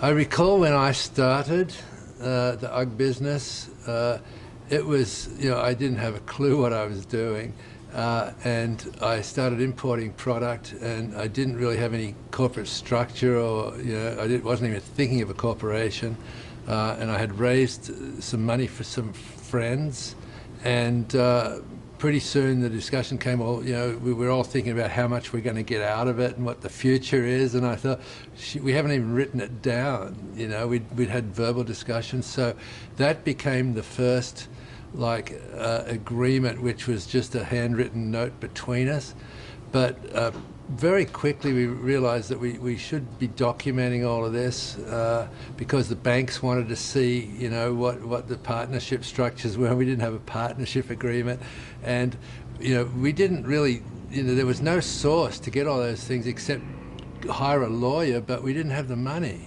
I recall when I started the Ugg business, it was, I didn't have a clue what I was doing. And I started importing product, and I didn't really have any corporate structure, or wasn't even thinking of a corporation. And I had raised some money for some friends, and pretty soon the discussion came. Well, we were all thinking about how much we're going to get out of it and what the future is. And I thought, we haven't even written it down. We'd had verbal discussions, so that became the first agreement, which was just a handwritten note between us. But very quickly we realized that we should be documenting all of this because the banks wanted to see, what the partnership structures were. We didn't have a partnership agreement, and we didn't really, there was no source to get all those things except hire a lawyer, but we didn't have the money,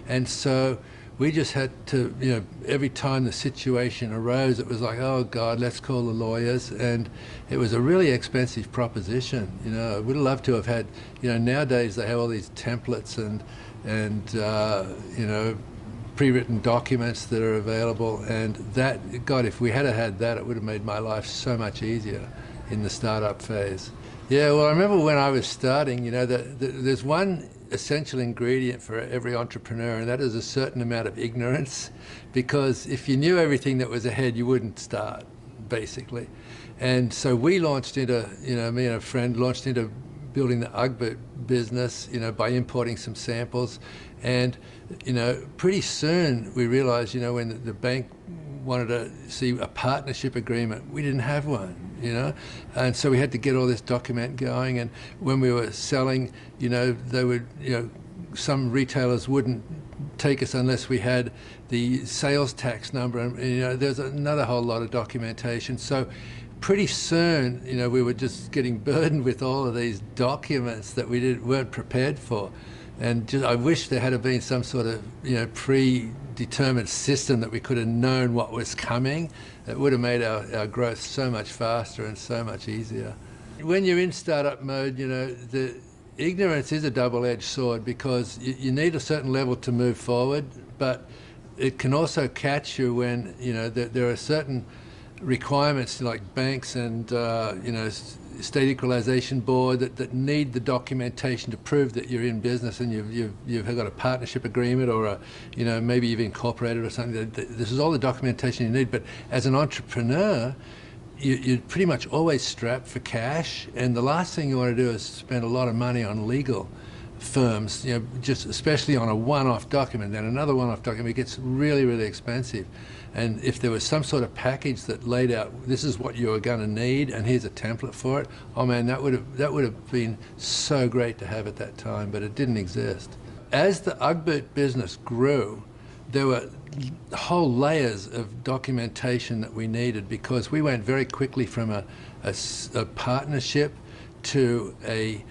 and so we just had to, every time the situation arose, it was like, oh God, let's call the lawyers. And it was a really expensive proposition. I would have loved to have had, nowadays they have all these templates and pre-written documents that are available. And that, God, if we had had that, it would have made my life so much easier in the startup phase. Yeah, well, I remember when I was starting, there's one essential ingredient for every entrepreneur, and that is a certain amount of ignorance, because if you knew everything that was ahead, you wouldn't start, basically. And so we launched into, me and a friend launched into building the Ugg Boot business, by importing some samples. And, pretty soon we realized, when the bank wanted to see a partnership agreement, we didn't have one, and so we had to get all this document going. And when we were selling, they would, some retailers wouldn't take us unless we had the sales tax number, and there's another whole lot of documentation. So pretty soon, we were just getting burdened with all of these documents that we weren't prepared for. And I wish there had been some sort of, predetermined system that we could have known what was coming. It would have made our growth so much faster and so much easier. When you're in startup mode, the ignorance is a double-edged sword, because you need a certain level to move forward, but it can also catch you when, there are certain requirements like banks and, state equalization board that need the documentation to prove that you're in business and you've got a partnership agreement, or maybe you've incorporated or something. This is all the documentation you need. But as an entrepreneur, you're pretty much always strapped for cash, and the last thing you want to do is spend a lot of money on legal firms, just especially on a one-off document. Then another one-off document gets really, really expensive. And if there was some sort of package that laid out, this is what you're going to need, and here's a template for it, oh man, that would have been so great to have at that time, but it didn't exist. As the Ugg Boot business grew, there were whole layers of documentation that we needed, because we went very quickly from a partnership to a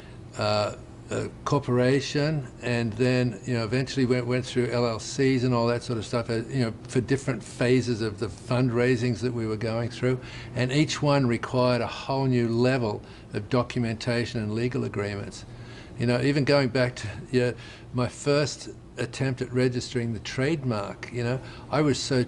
corporation, and then eventually went through LLCs and all that sort of stuff, for different phases of the fundraisings that we were going through, and each one required a whole new level of documentation and legal agreements. Even going back to my first attempt at registering the trademark, I was so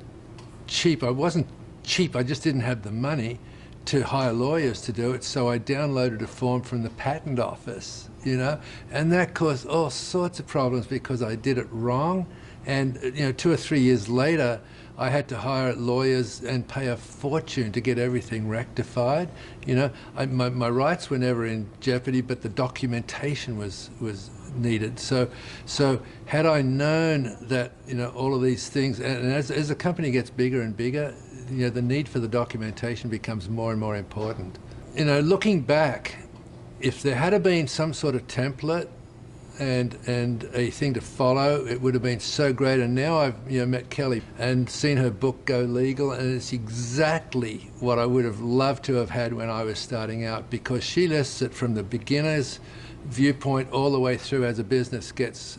cheap. I wasn't cheap, I just didn't have the money to hire lawyers to do it, so I downloaded a form from the patent office, and that caused all sorts of problems because I did it wrong. And 2 or 3 years later, I had to hire lawyers and pay a fortune to get everything rectified. My rights were never in jeopardy, but the documentation was needed. So had I known that all of these things, and as the company gets bigger and bigger, the need for the documentation becomes more and more important. Looking back, if there had been some sort of template and a thing to follow, it would have been so great. And now I've met Kelly and seen her book go legal, and it's exactly what I would have loved to have had when I was starting out, because she lists it from the beginner's viewpoint all the way through as a business gets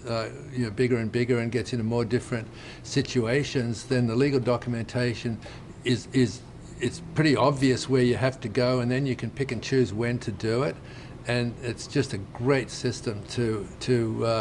bigger and bigger and gets into more different situations. Then the legal documentation it's pretty obvious where you have to go, and then you can pick and choose when to do it. and it's just a great system to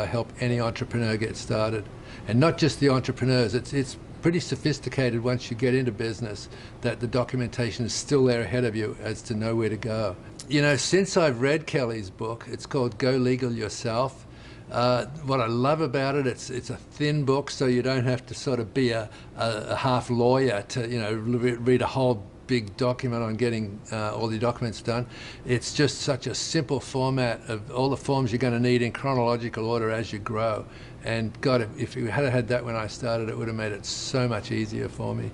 help any entrepreneur get started, and not just the entrepreneurs. It's pretty sophisticated once you get into business, that the documentation is still there ahead of you as to know where to go. You know, since I've read Kelly's book, it's called Go Legal Yourself. What I love about it, it's a thin book, so you don't have to sort of be a half lawyer to, you know, read a whole big document on getting all the documents done. It's just such a simple format of all the forms you're going to need in chronological order as you grow. And God, if you had had that when I started, it would have made it so much easier for me.